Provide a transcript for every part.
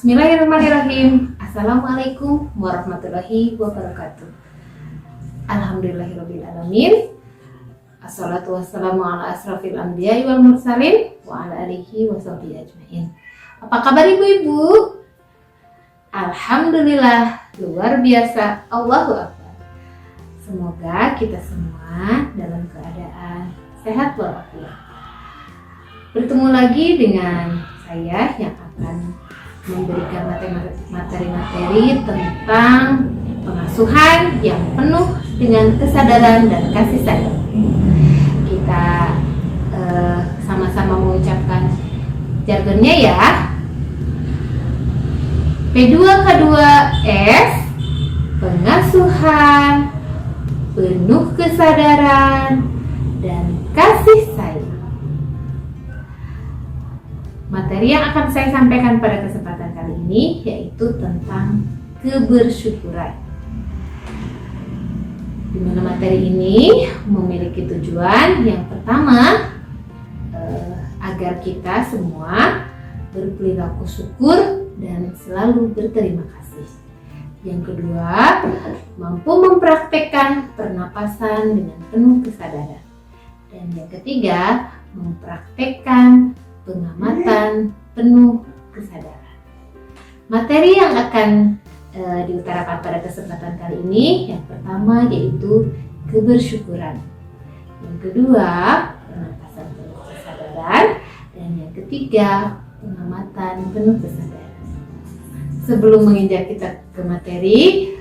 Bismillahirrahmanirrahim. Assalamualaikum warahmatullahi wabarakatuh. Alhamdulillahirrabbilalamin. Assalatu wassalamu ala asrafil anbiya'i wal mursalin wa ala alihi wa sahbihi ajmain. Apa kabar ibu-ibu? Alhamdulillah, luar biasa. Allahu Akbar. Semoga kita semua dalam keadaan sehat walafiat. Bertemu lagi dengan saya yang akan memberikan materi-materi tentang pengasuhan yang penuh dengan kesadaran dan kasih sayang. Kita sama-sama mengucapkan jargonnya ya. P2K2S, pengasuhan penuh kesadaran dan kasih sayang. Materi yang akan saya sampaikan pada kesempatan kali ini yaitu tentang kebersyukuran. Di mana materi ini memiliki tujuan yang pertama agar kita semua berperilaku syukur dan selalu berterima kasih. Yang kedua, mampu mempraktekkan pernapasan dengan penuh kesadaran. Dan yang ketiga, mempraktekkan pengamatan penuh kesadaran. Materi yang akan diutarakan pada kesempatan kali ini yang pertama yaitu kebersyukuran. Yang kedua, pernapasan penuh kesadaran. Dan yang ketiga, pengamatan penuh kesadaran. Sebelum menginjak kita ke materi,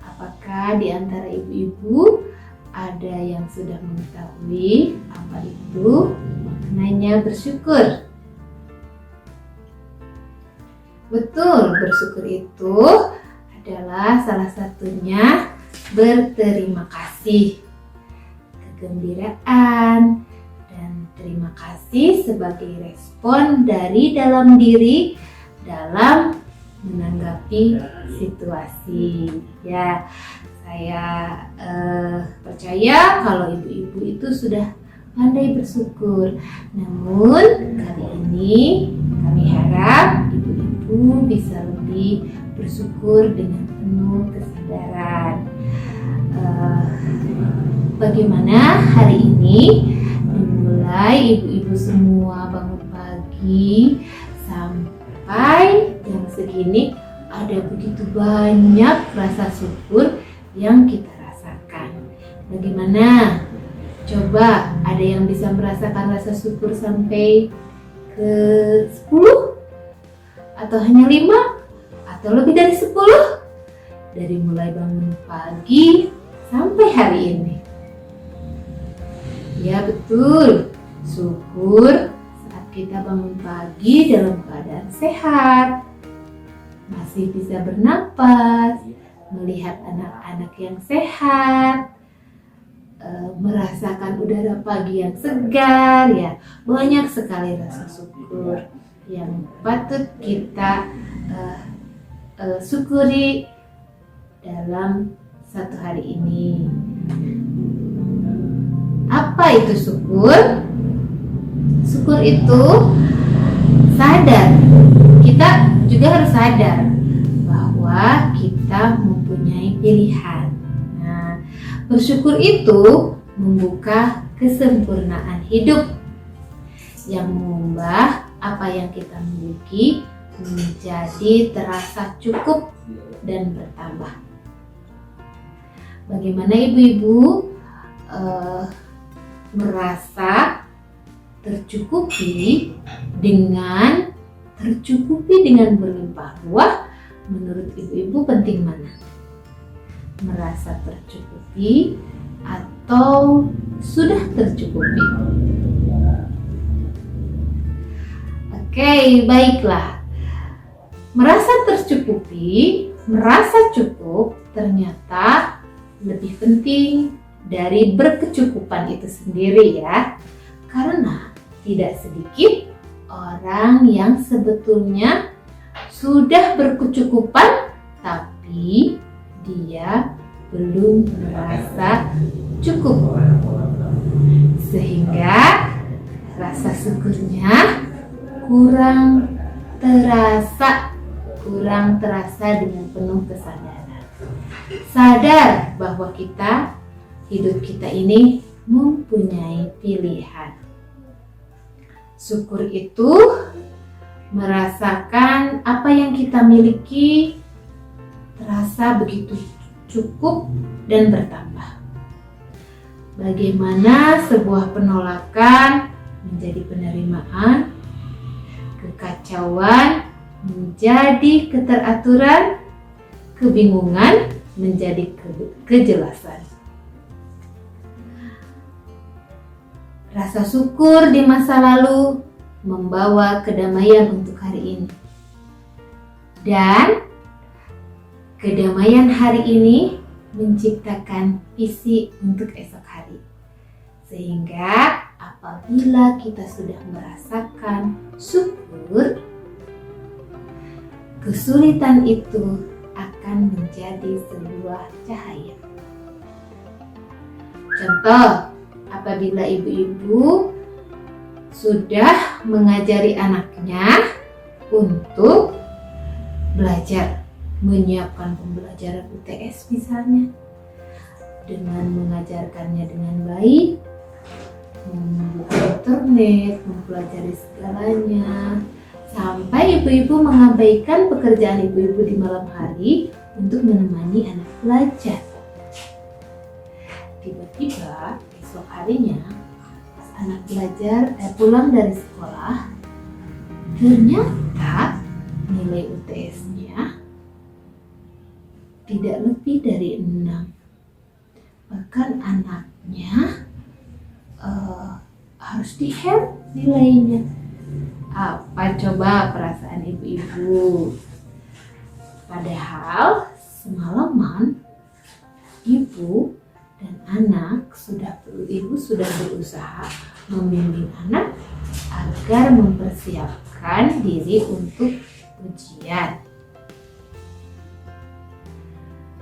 apakah di antara ibu-ibu ada yang sudah mengetahui apa itu maknanya bersyukur? Betul, bersyukur itu adalah salah satunya berterima kasih, kegembiraan, dan terima kasih sebagai respon dari dalam diri dalam menanggapi situasi. Ya, saya percaya kalau ibu-ibu itu sudah pandai bersyukur. Namun kali ini kami harap ibu-ibu bisa lebih bersyukur dengan penuh kesadaran. Bagaimana hari ini dimulai ibu-ibu semua bangun pagi sampai jam segini ada begitu banyak rasa syukur yang kita rasakan. Bagaimana? Coba ada yang bisa merasakan rasa syukur sampai ke 10? Atau hanya 5? Atau lebih dari 10? Dari mulai bangun pagi sampai hari ini. Ya betul, syukur saat kita bangun pagi dalam keadaan sehat, masih bisa bernapas, melihat anak-anak yang sehat, merasakan udara pagi yang segar, ya banyak sekali rasa syukur yang patut kita syukuri dalam satu hari ini. Apa itu syukur? Syukur itu sadar. Kita juga harus sadar bahwa kita mempunyai pilihan. Nah, bersyukur itu membuka kesempurnaan hidup yang mengubah apa yang kita miliki menjadi terasa cukup dan bertambah. Bagaimana ibu-ibu merasa tercukupi dengan berlimpah ruah? Menurut ibu-ibu penting mana? Merasa tercukupi atau sudah tercukupi? Oke, baiklah. Merasa tercukupi, merasa cukup ternyata lebih penting dari berkecukupan itu sendiri ya. Karena tidak sedikit orang yang sebetulnya sudah berkecukupan tapi dia belum merasa cukup, sehingga rasa syukurnya kurang terasa berkurang terasa dengan penuh kesadaran. Sadar bahwa hidup kita ini mempunyai pilihan. Syukur itu merasakan apa yang kita miliki terasa begitu cukup dan bertambah. Bagaimana sebuah penolakan menjadi penerimaan, kekacauan menjadi keteraturan, kebingungan menjadi kejelasan. Rasa syukur di masa lalu membawa kedamaian untuk hari ini. Dan kedamaian hari ini menciptakan visi untuk esok hari. Sehingga apabila kita sudah merasakan syukur, kesulitan itu akan menjadi sebuah cahaya. Contoh, apabila ibu-ibu sudah mengajari anaknya untuk belajar, menyiapkan pembelajaran UTS misalnya, dengan mengajarkannya dengan baik, membuka internet, mempelajari segalanya, sampai ibu-ibu mengabaikan pekerjaan ibu-ibu di malam hari untuk menemani anak belajar. Tiba-tiba esok harinya pas anak belajar pulang dari sekolah, ternyata nilai UTS-nya tidak lebih dari 6. Bahkan anaknya harus di-help nilainya. Apa coba perasaan ibu-ibu? Padahal semalaman ibu dan ibu sudah berusaha membimbing anak agar mempersiapkan diri untuk ujian.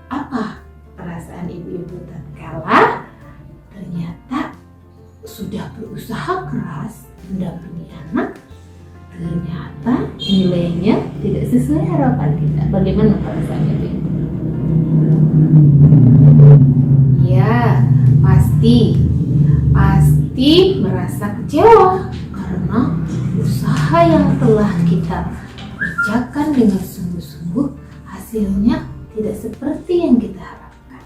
Apa perasaan ibu-ibu tatkala ternyata sudah berusaha keras mendampingi anak, ternyata nilainya tidak sesuai harapan kita? Bagaimana perasaan ibu-ibu? Ya, pasti merasa kecewa karena usaha yang telah kita kerjakan dengan sungguh-sungguh hasilnya tidak seperti yang kita harapkan.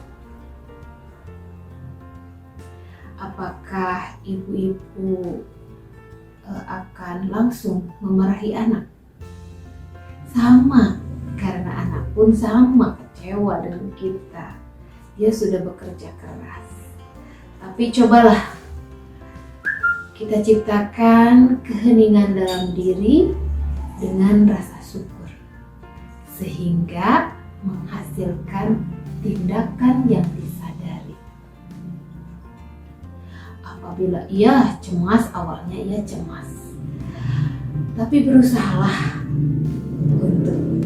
Apakah ibu-ibu akan langsung memarahi anak? Sama, karena anak pun sama kecewa dengan kita. Dia sudah bekerja keras. Tapi cobalah kita ciptakan keheningan dalam diri dengan rasa syukur, sehingga menghasilkan tindakan yang disadari. Apabila ia cemas, awalnya ia cemas, tapi berusahalah untuk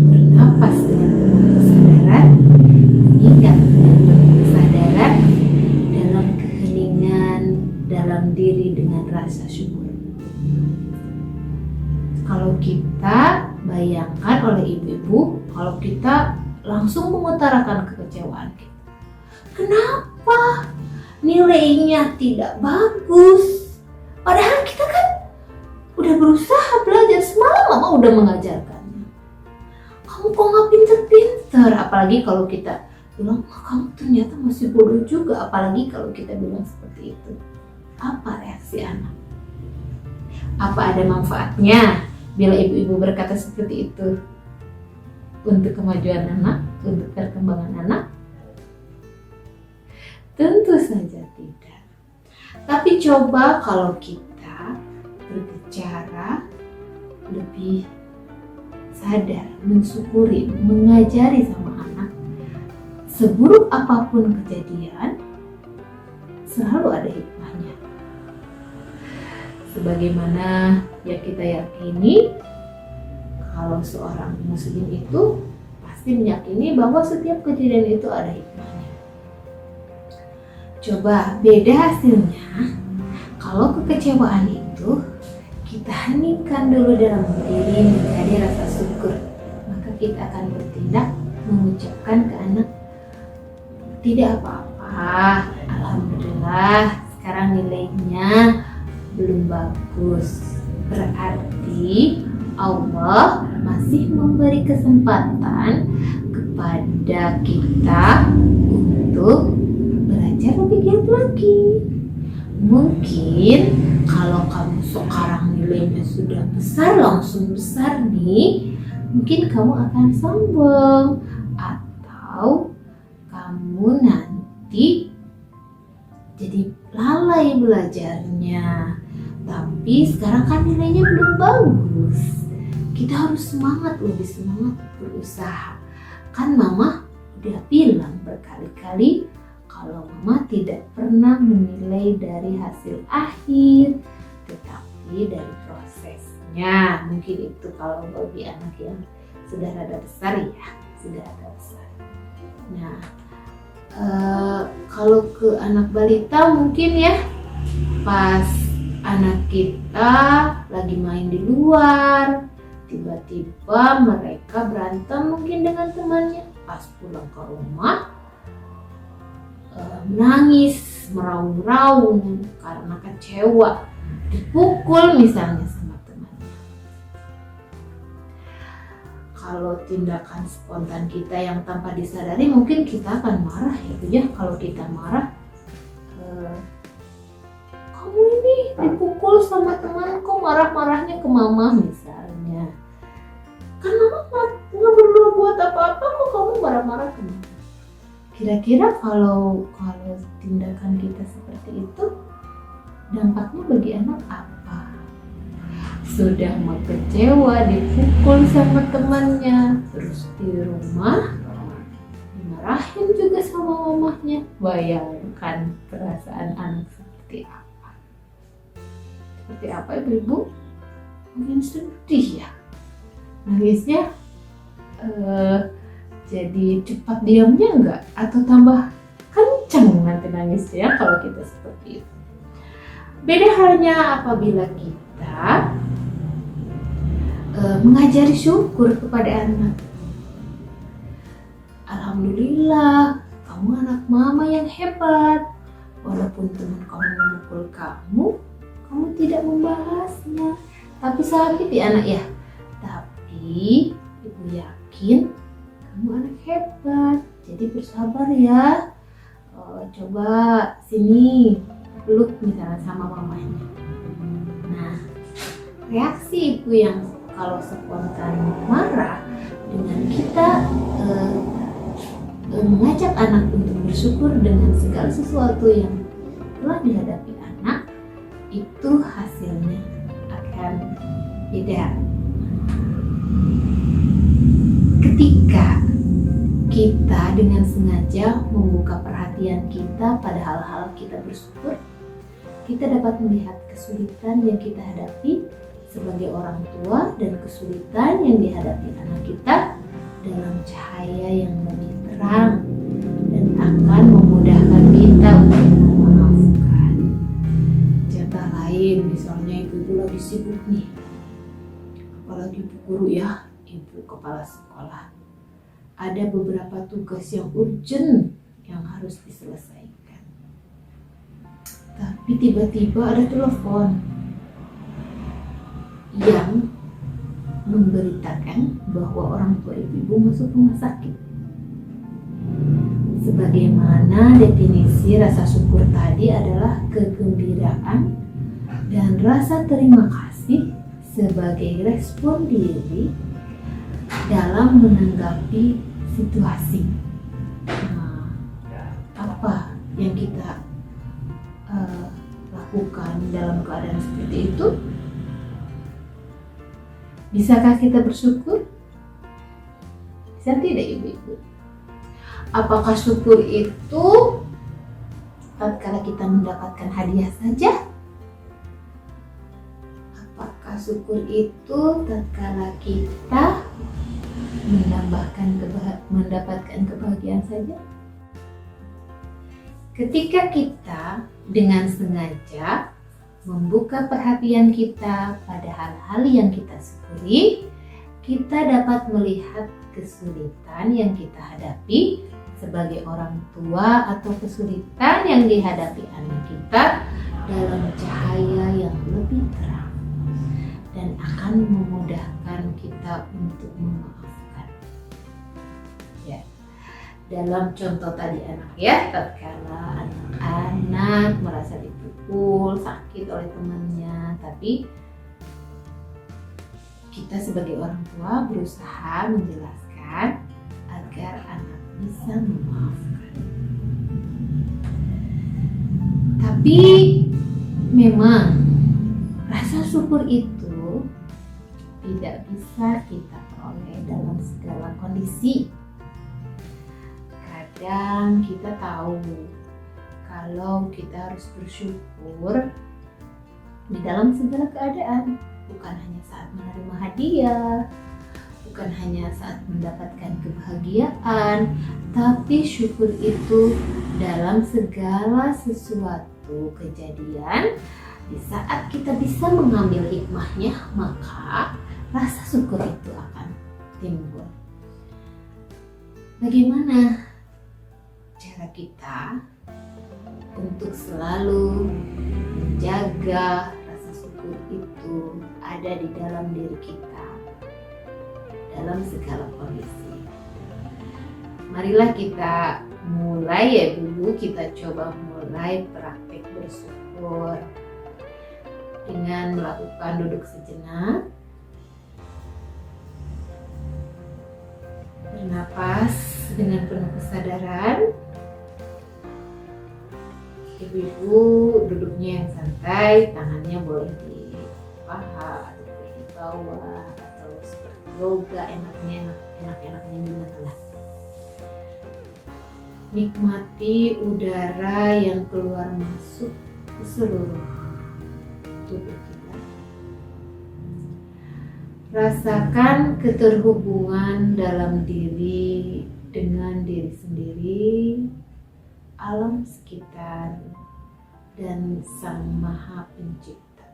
bernapas dengan kesadaran, ingat kesadaran dalam keheningan dalam diri dengan rasa syukur. Kalau kita bayangkan oleh ibu-ibu, kalau kita langsung mengutarakan kekecewaan kita, kenapa nilainya tidak bagus? Padahal kita kan udah berusaha belajar, semalam mama udah mengajarkannya. Kamu kok nggak pinter-pinter? Apalagi kalau kita bilang, kamu ternyata masih bodoh juga. Apalagi kalau kita bilang seperti itu. Apa reaksi anak? Apa ada manfaatnya bila ibu-ibu berkata seperti itu untuk kemajuan anak, untuk perkembangan anak? Tentu saja tidak. Tapi coba kalau kita berbicara lebih sadar, mensyukuri, mengajari sama anak, seburuk apapun kejadian, selalu ada hikmahnya. Sebagaimana yang kita yakini, kalau seorang muslim itu pasti meyakini bahwa setiap kejadian itu ada hikmahnya. Coba beda hasilnya kalau kekecewaan itu kita heningkan dulu dalam diri menjadi rasa syukur. kita akan bertindak mengucapkan ke anak, tidak apa-apa, alhamdulillah sekarang nilainya belum bagus. Berarti Allah masih memberi kesempatan kepada kita untuk belajar lebih giat lagi. Mungkin kalau kamu sekarang nilainya sudah besar, langsung besar nih, mungkin kamu akan sombong atau kamu nanti jadi lalai belajarnya. Tapi sekarang kan nilainya belum bagus. Kita harus semangat, lebih semangat berusaha. Kan mama udah bilang berkali-kali kalau mama tidak pernah menilai dari hasil akhir, tetapi dari prosesnya. Mungkin itu kalau bagi anak yang sudah rada besar ya, sudah rada besar. Nah, kalau ke anak balita mungkin ya, pas anak kita lagi main di luar, tiba-tiba mereka berantem mungkin dengan temannya, pas pulang ke rumah menangis, meraung-raung karena kecewa, dipukul misalnya sama temannya. Kalau tindakan spontan kita yang tanpa disadari, mungkin kita akan marah ya. Kalau kita marah, kamu ini dipukul sama teman, kok marah-marahnya ke mama misalnya. Kan mama nggak berbuat apa-apa, kok kamu marah-marah ke mama. Kira-kira kalau tindakan kita seperti itu, dampaknya bagi anak apa? Sudah mau kecewa, dipukul sama temannya, terus di rumah dimarahin juga sama mamahnya. Bayangkan perasaan anak seperti apa? Seperti apa ibu-ibu? Mungkin sedih ya. Nangisnya jadi cepat diamnya enggak? Atau tambah kencang nanti nangisnya kalau kita seperti itu. Beda halnya apabila kita mengajari syukur kepada anak. Alhamdulillah, kamu anak mama yang hebat. Walaupun teman kamu memukul kamu tidak membahasnya. Tapi sakit ya anak ya. Tapi ibu yakin kamu anak hebat. Jadi bersabar ya. Coba sini peluk misalnya sama mamanya. Nah, reaksi ibu yang kalau spontan marah dengan kita mengajak anak untuk bersyukur dengan segala sesuatu yang telah dihadapi anak, itu hasilnya akan beda. Ketika kita dengan sengaja membuka perhatian kita pada hal-hal kita bersyukur, kita dapat melihat kesulitan yang kita hadapi sebagai orang tua dan kesulitan yang dihadapi anak kita dalam cahaya yang lebih terang dan akan memudahkan kita untuk memaafkan. Contoh lain, misalnya ibu lagi sibuk nih, apalagi ibu guru ya, ibu kepala sekolah, ada beberapa tugas yang urgent yang harus diselesaikan. Tapi tiba-tiba ada telepon yang memberitakan bahwa orang tua ibu masuk rumah sakit. Sebagaimana definisi rasa syukur tadi adalah kegembiraan dan rasa terima kasih sebagai respon diri dalam menanggapi situasi. Nah, apa yang kita lakukan dalam keadaan seperti itu? Bisakah kita bersyukur? Bisa tidak ibu-ibu? Apakah syukur itu tatkala kita mendapatkan hadiah saja? Apakah syukur itu tatkala kita mendapatkan kebahagiaan saja? Ketika kita dengan sengaja membuka perhatian kita pada hal-hal yang kita syukuri, kita dapat melihat kesulitan yang kita hadapi sebagai orang tua atau kesulitan yang dihadapi anak kita dalam cahaya yang lebih terang dan akan memudahkan kita untuk memaafkan. Ya, dalam contoh tadi anak ya, tatkala anak-anak merasa dipukul, sakit oleh temannya, tapi kita sebagai orang tua berusaha menjelaskan agar anak bisa memaafkan. Tapi memang rasa syukur itu tidak bisa kita peroleh dalam segala kondisi. Kadang kita tahu kalau kita harus bersyukur di dalam segala keadaan, bukan hanya saat menerima hadiah, bukan hanya saat mendapatkan kebahagiaan, tapi syukur itu dalam segala sesuatu kejadian. Di saat kita bisa mengambil hikmahnya, maka rasa syukur itu akan timbul. Bagaimana cara kita untuk selalu menjaga rasa syukur itu ada di dalam diri kita dalam segala kondisi? Marilah kita mulai ya dulu, kita coba mulai praktik bersyukur dengan melakukan duduk sejenak, bernapas dengan penuh kesadaran. Ibu-ibu duduknya yang santai, tangannya boleh di paha atau di bawah atau seperti yoga, enaknya gimana lah. Nikmati udara yang keluar masuk ke seluruh tubuh kita. Rasakan keterhubungan dalam diri dengan diri sendiri, alam sekitar, dan Sang Maha Pencipta.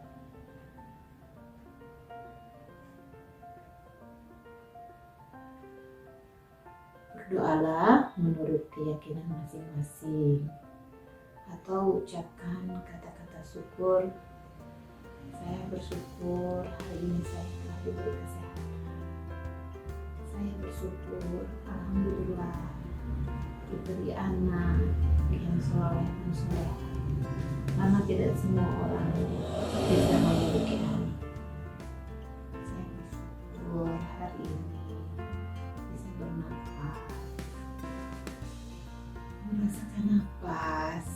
Berdoalah menurut keyakinan masing-masing atau ucapkan kata-kata syukur. Saya bersyukur hari ini saya telah diberi kesehatan. Saya bersyukur, alhamdulillah, diberi anak yang soleh dan soleh. Karena tidak semua orang bisa memiliki anak. Saya bersyukur hari ini bisa bernafas, merasakan nafas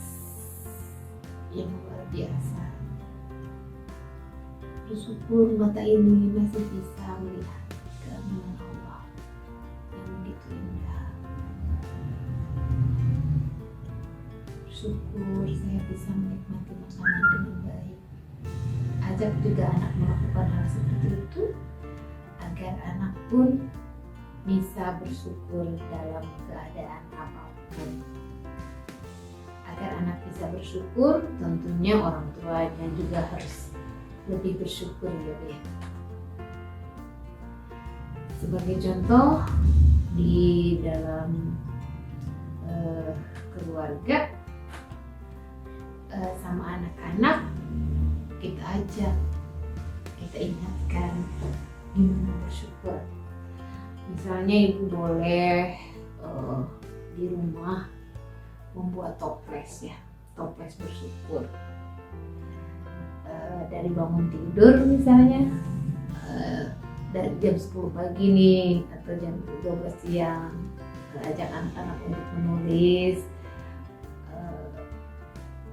yang luar biasa. Bersyukur mata ini masih bisa melihat keagungan Allah yang begitu indah. Bersyukur saya bisa menikmati makanan dengan baik. Ajak juga anak melakukan hal seperti itu agar anak pun bisa bersyukur dalam keadaan apapun. Agar anak bisa bersyukur, tentunya orang tuanya juga harus lebih bersyukur ya. Sebagai contoh, di dalam keluarga sama anak-anak, kita ajak, kita ingatkan gimana bersyukur. Misalnya ibu boleh di rumah membuat toples ya, toples bersyukur. Dari bangun tidur misalnya, dari jam 10 pagi nih atau jam 12 siang, ajak anak-anak untuk menulis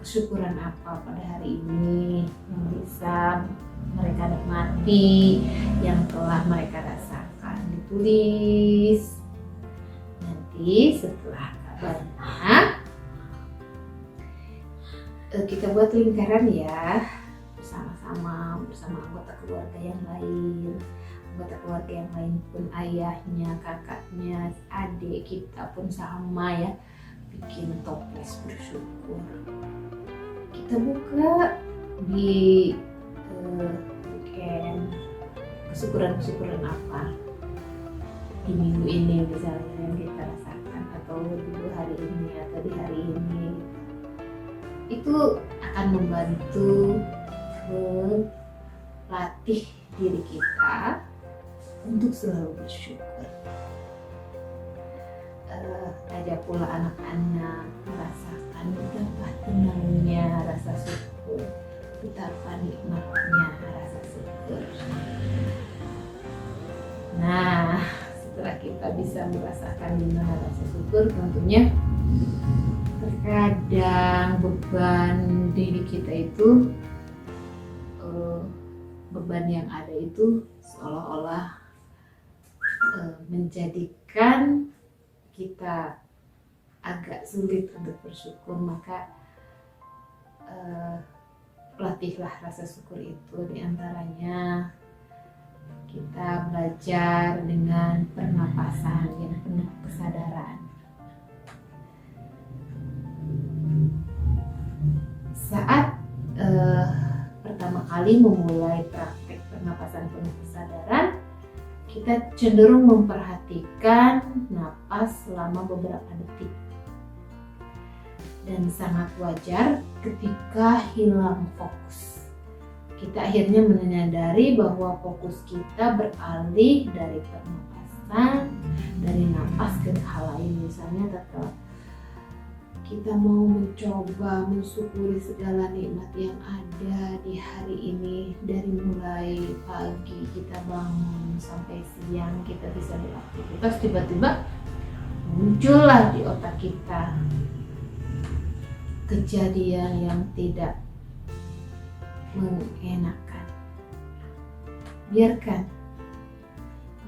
kesyukuran apa pada hari ini yang bisa mereka nikmati, yang telah mereka rasakan. Ditulis, nanti setelah kabarnya kita buat lingkaran ya, bersama anggota keluarga yang lain. Anggota keluarga yang lain pun ayahnya, kakaknya, adik kita pun sama ya, bikin toples bersyukur. Kita buka di weekend, kesyukuran apa. di minggu ini misalnya yang kita rasakan, atau di hari ini atau di hari ini, itu akan membantu melatih diri kita untuk selalu bersyukur. Ajak pula anak-anak merasakan betapa tenangnya rasa syukur, betapa nikmatnya rasa syukur. Nah, setelah kita bisa merasakan gimana rasa syukur, tentunya terkadang beban diri kita itu, beban yang ada itu seolah-olah menjadikan kita agak sulit untuk bersyukur. Maka latihlah rasa syukur itu, diantaranya kita belajar dengan pernapasan yang penuh kesadaran. Saat pertama kali memulai praktek pernapasan penuh kesadaran, kita cenderung memperhatikan napas selama beberapa detik. Dan sangat wajar ketika hilang fokus. Kita akhirnya menyadari bahwa fokus kita beralih dari pernapasan, dari napas ke hal lain. Misalnya kita mau mencoba mensyukuri segala nikmat yang ada di hari ini, dari mulai pagi kita bangun sampai siang kita bisa beraktivitas, tiba-tiba muncullah di otak kita kejadian yang tidak mengenakan.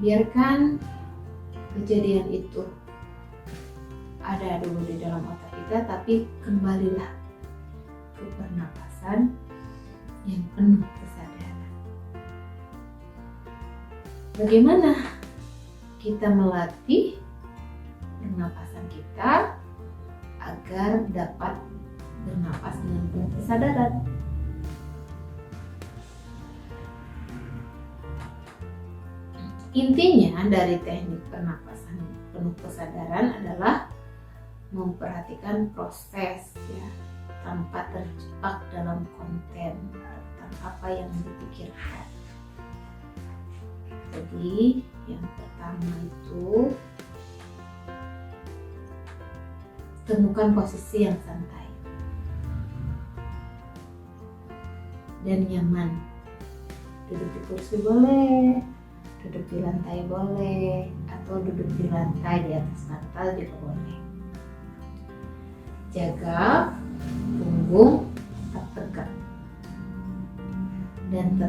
Biarkan kejadian itu ada dulu di dalam otak kita, tapi kembalilah ke pernapasan yang penuh kesadaran. Bagaimana kita melatih pernapasan kita agar dapat bernapas dengan penuh kesadaran? Intinya dari teknik pernapasan penuh kesadaran adalah memperhatikan proses, ya, tanpa terjebak dalam konten tentang apa yang dipikirkan. Jadi yang pertama itu temukan posisi yang santai dan nyaman. Duduk di kursi boleh, duduk di lantai boleh, atau duduk di lantai di atas bantal juga boleh. Jaga punggung tetap tegak dan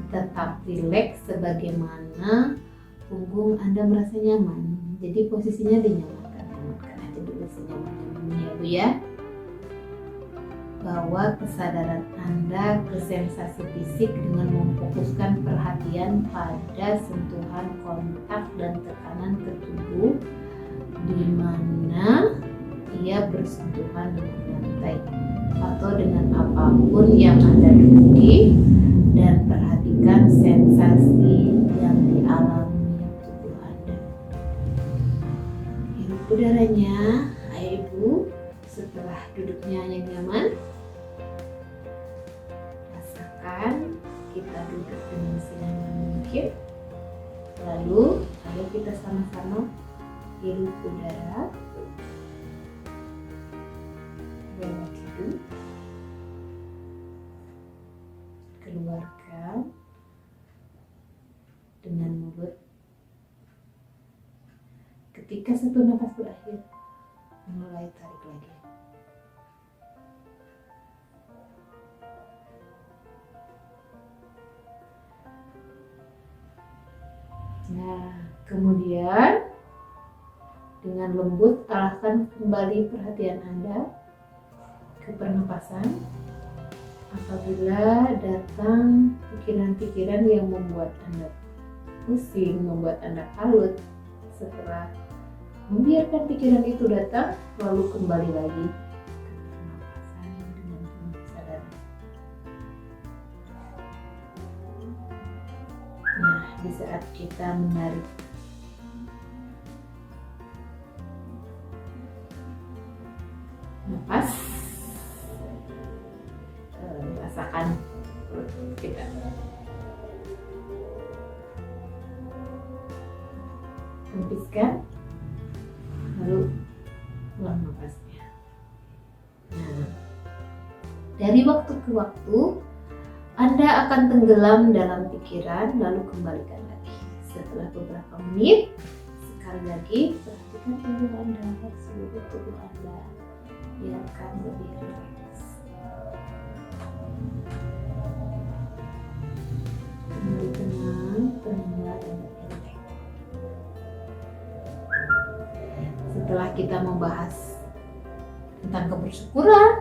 tetap rileks sebagaimana punggung Anda merasa nyaman. Jadi posisinya dinyamankan aja dulu senyaman-nyamannya, ya Bu ya. Bawa kesadaran Anda ke sensasi fisik dengan memfokuskan perhatian pada sentuhan kontak dan tekanan ke tubuh di mana ia bersentuhan dengan lantai atau dengan apapun yang Anda duduki, dan perhatikan sensasi yang dialami tubuh Anda. Hirup udaranya, ayo Ibu. Setelah duduknya yang nyaman, rasakan kita duduk dengan senyaman mungkin. Lalu ayo kita sama-sama hirup udara lewat hidung, keluarkan dengan mulut. Ketika satu nafas berakhir, mulai tarik lagi. Nah, kemudian dengan lembut arahkan kembali perhatian Anda ke pernapasan. Apabila datang pikiran-pikiran yang membuat Anda pusing, membuat Anda kalut, setelah membiarkan pikiran itu datang, lalu kembali lagi ke pernapasan dengan penuh kesadaran. Nah, di saat kita menarik. Napas, rasakan perut kita. Hembuskan, lalu buang napasnya. Nah, dari waktu ke waktu Anda akan tenggelam dalam pikiran, lalu kembalikan lagi. Setelah beberapa menit, sekali lagi perhatikan tubuh Anda, seluruh tubuh Anda, biarkan lebih rileks. Kembali tenang, tenanglah dan rileks. Setelah kita membahas tentang kebersyukuran,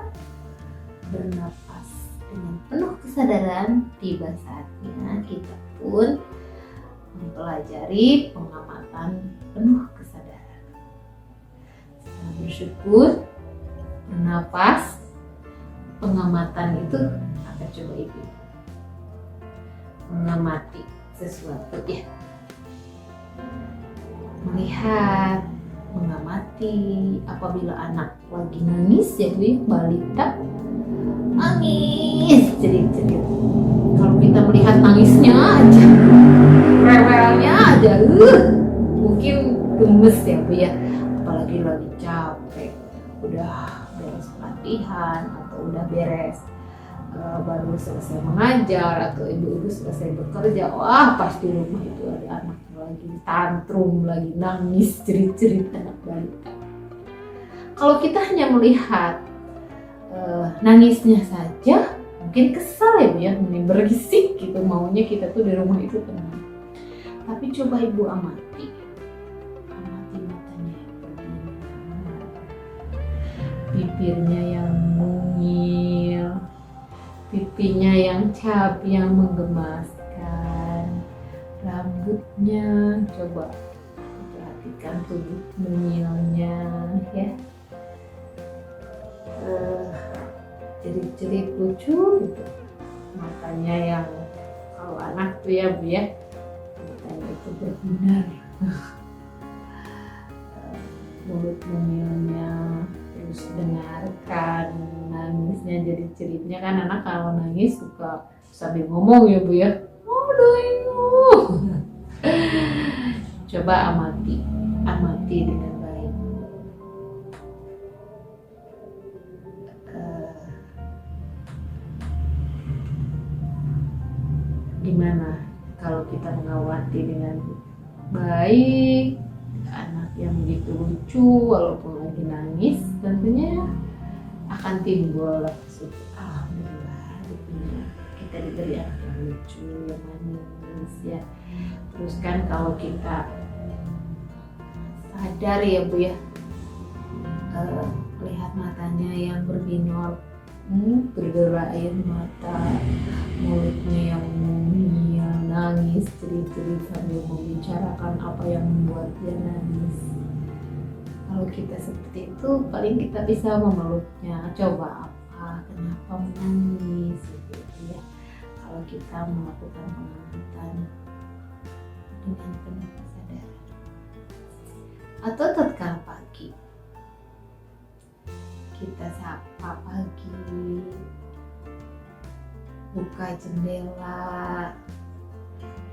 bernapas dengan penuh kesadaran, tiba saatnya kita pun mempelajari pengamatan penuh kesadaran. Setelah bersyukur, bernapas, pengamatan itu akan coba Ibu mengamati sesuatu ya, melihat, mengamati apabila anak lagi nangis ya Bu, balita nangis cerit-cerit. Kalau kita melihat nangisnya aja, rewelnya aja, mungkin gemes ya Bu ya, apalagi lagi capek, udah beres pelatihan atau udah beres baru selesai mengajar atau ibu-ibu selesai bekerja, wah pasti rumah itu ada anak lagi tantrum, lagi nangis cerit-cerit anak balita. Kalau kita hanya melihat nangisnya saja, mungkin kesal ya Bu ya, mungkin berisik gitu, maunya kita tuh di rumah itu tenang. Tapi coba Ibu amati matanya yang berbinar, bibirnya yang mungil, pipinya yang cabi yang menggemaskan, rambutnya coba perhatikan tubuh mungilnya ya, cerit-cerit lucu gitu, matanya yang kalau anak tuh ya Bu ya, matanya itu berbinar, mulut mungilnya, terus dengarkan nangisnya, jadi ceritnya kan anak kalau nangis suka sambil ngomong ya Bu ya, oh doainmu. Coba amati dengan baik. Gimana kalau kita mengawati dengan baik anak yang begitu lucu, walaupun lagi nangis, tentunya akan timbul alhamdulillah kita diberi anak yang lucu, yang manis ya. Terus kan kalau kita sadar ya Bu ya, lihat matanya yang berbinor, bergerak air mata, mulutnya yang mungil, nangis cerit-cerit sambil membicarakan apa yang membuat dia nangis. Kalau kita seperti itu, paling kita bisa memeluknya. Coba apa, kenapa menangis gitu ya. Kalau kita melakukan pengamatan dengan penuh kesadaran. Atau tatkala pagi, kita sapa pagi, buka jendela,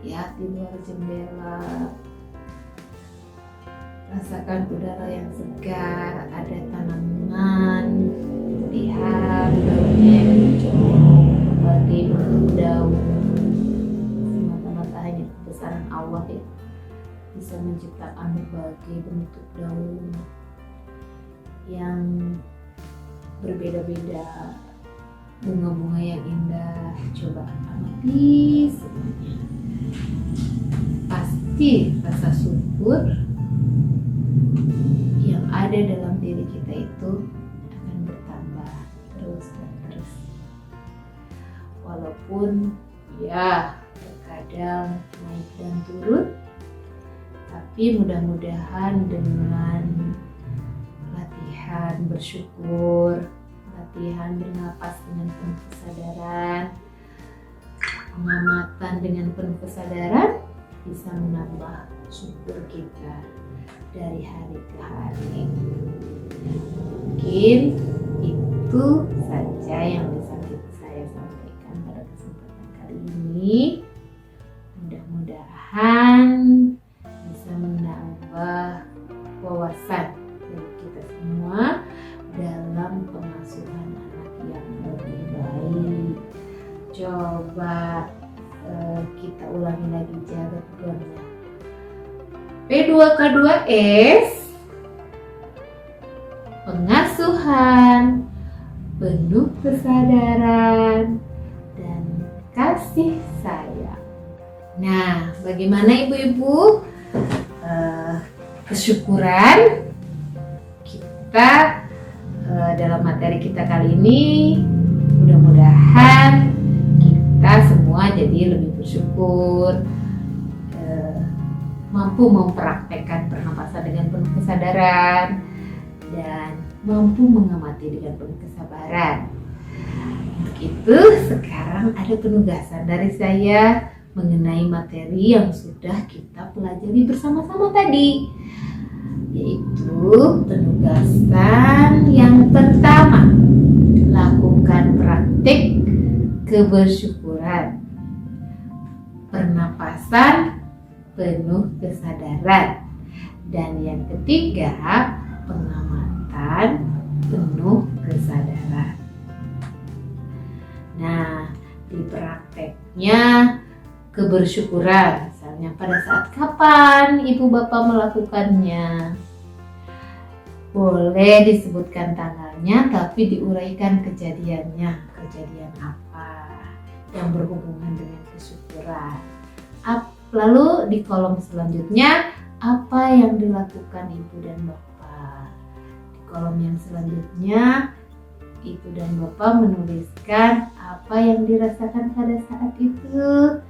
lihat di luar jendela, rasakan udara yang segar, ada tanaman, lihat daunnya yang hijau, berbagai bentuk daun. Semata-mata hanya kebesaran Allah ya, bisa menciptakan berbagai bentuk daun yang berbeda-beda, bunga-bunga yang indah. Coba amati semuanya, pasti rasa syukur yang ada dalam diri kita itu akan bertambah terus dan terus. Walaupun ya terkadang naik dan turun, tapi mudah-mudahan dengan latihan bersyukur, latihan bernapas dengan penuh kesadaran, pengamatan dengan penuh kesadaran, bisa menambah syukur kita dari hari ke hari. Mungkin itu saja yang bisa saya sampaikan pada kesempatan kali ini. Mudah-mudahan bisa menambah wawasan dari kita semua dalam pengasuhan anak yang lebih baik. Coba kita ulangi lagi jargonnya. P2K2S, pengasuhan, penuh kesadaran, dan kasih sayang. Nah, bagaimana ibu-ibu? Kesyukuran kita dalam materi kita kali ini, mudah-mudahan kita semua jadi lebih bersyukur, mampu mempraktekkan pernapasan dengan penuh kesadaran, dan mampu mengamati dengan penuh kesabaran. Untuk itu sekarang ada penugasan dari saya mengenai materi yang sudah kita pelajari bersama-sama tadi, yaitu penugasan yang pertama, lakukan praktik kebersyukuran, pernapasan penuh kesadaran, dan yang ketiga, pengamatan penuh kesadaran. Nah, di prakteknya kebersyukuran, misalnya pada saat kapan ibu bapak melakukannya, boleh disebutkan tanggalnya tapi diuraikan kejadiannya, kejadian apa yang berhubungan dengan kesyukuran. Lalu di kolom selanjutnya, apa yang dilakukan ibu dan bapak. Di kolom yang selanjutnya, ibu dan bapak menuliskan apa yang dirasakan pada saat itu.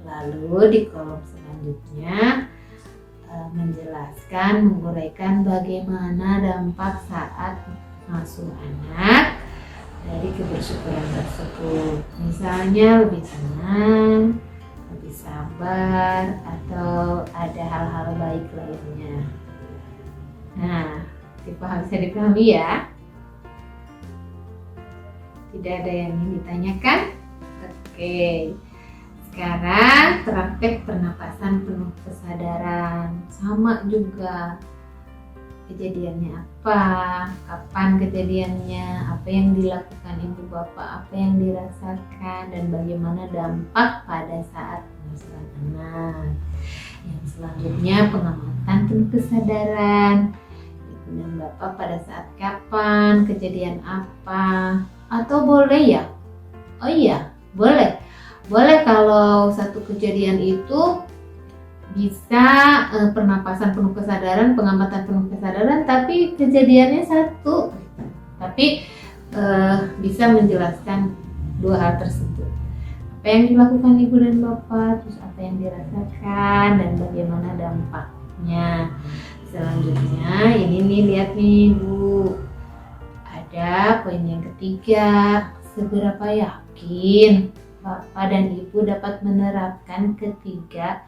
Lalu di kolom selanjutnya menjelaskan, menguraikan bagaimana dampak saat mengasuh anak dari kebersyukuran tersebut. Misalnya lebih tenang, lebih sabar, atau ada hal-hal baik lainnya. Nah, bisa dipahami ya? Tidak ada yang ingin ditanyakan? Oke. Sekarang praktek pernapasan penuh kesadaran. Sama juga, kejadiannya apa, kapan kejadiannya, apa yang dilakukan ibu bapak, apa yang dirasakan, dan bagaimana dampak pada saat pengasuhan anak. Yang selanjutnya, pengamatan penuh kesadaran, ibu dan bapak pada saat kapan, kejadian apa, atau boleh ya? Oh iya, boleh kalau satu kejadian itu bisa pernapasan penuh kesadaran, pengamatan penuh kesadaran, tapi kejadiannya satu, tapi bisa menjelaskan dua hal tersebut. Apa yang dilakukan ibu dan bapak, terus apa yang dirasakan, dan bagaimana dampaknya. Selanjutnya ini nih, lihat nih ibu, ada poin yang ketiga, seberapa yakin bapak dan ibu dapat menerapkan ketiga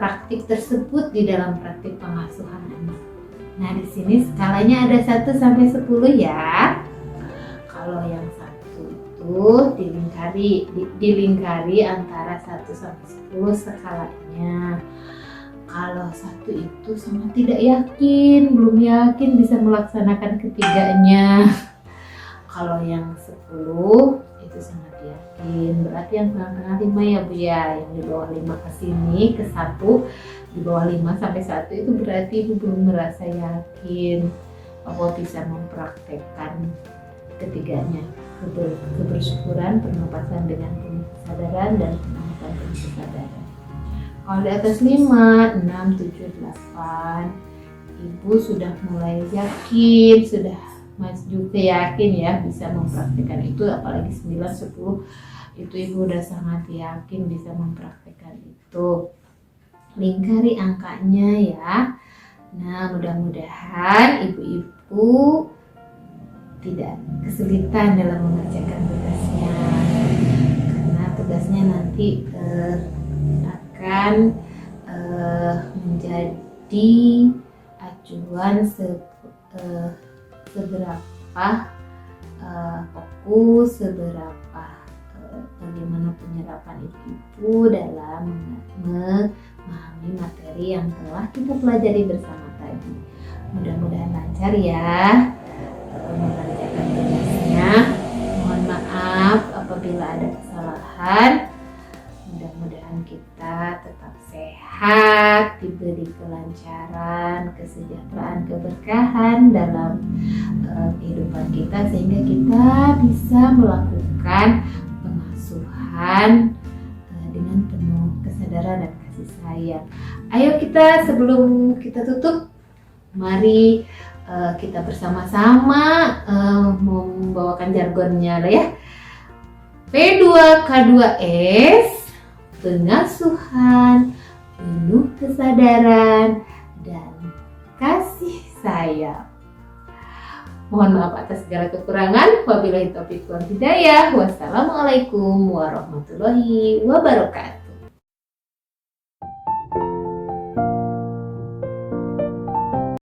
praktik tersebut di dalam praktik pengasuhan anak. Nah, di sini skalanya ada 1 sampai 10 ya. Kalau yang 1 itu dilingkari antara 1 sampai 10 skalanya. Kalau 1 itu sangat tidak yakin, belum yakin bisa melaksanakan ketiganya. Kalau yang 10 itu sangat yakin, berarti yang tengah-tengah 5 ya Bu ya, yang di bawah 5 ke sini ke 1, di bawah 5 sampai 1 itu berarti ibu belum merasa yakin bahwa bisa mempraktekkan ketiganya, kebersyukuran, pernapasan dengan penuh kesadaran, dan pengamatan penuh kesadaran. Kalau di atas 5, 6, 7, 8 ibu sudah mulai yakin, sudah juga yakin ya bisa mempraktikkan itu, apalagi 9, 10 itu ibu udah sangat yakin bisa mempraktikkan itu. Lingkari angkanya ya. Nah, mudah-mudahan ibu-ibu tidak kesulitan dalam mengerjakan tugasnya, karena tugasnya nanti akan menjadi acuan seberapa fokus, seberapa bagaimana penyerapan ibu dalam memahami materi yang telah kita pelajari bersama tadi. Mudah-mudahan lancar ya mengerjakan tugasnya. Mohon maaf apabila ada kesalahan. Mudah-mudahan kita tetap sehat, diberi kelancaran, kesejahteraan, keberkahan dalam kehidupan kita, sehingga kita bisa melakukan pengasuhan dengan penuh kesadaran dan kasih sayang. Ayo kita, sebelum kita tutup, mari kita bersama-sama membawakan jargonnya lah ya. P2K2S, pengasuhan, penuh kesadaran, dan kasih sayang. Mohon maaf atas segala kekurangan. Wabillahi taufiq wal hidayah. Wassalamualaikum warahmatullahi wabarakatuh.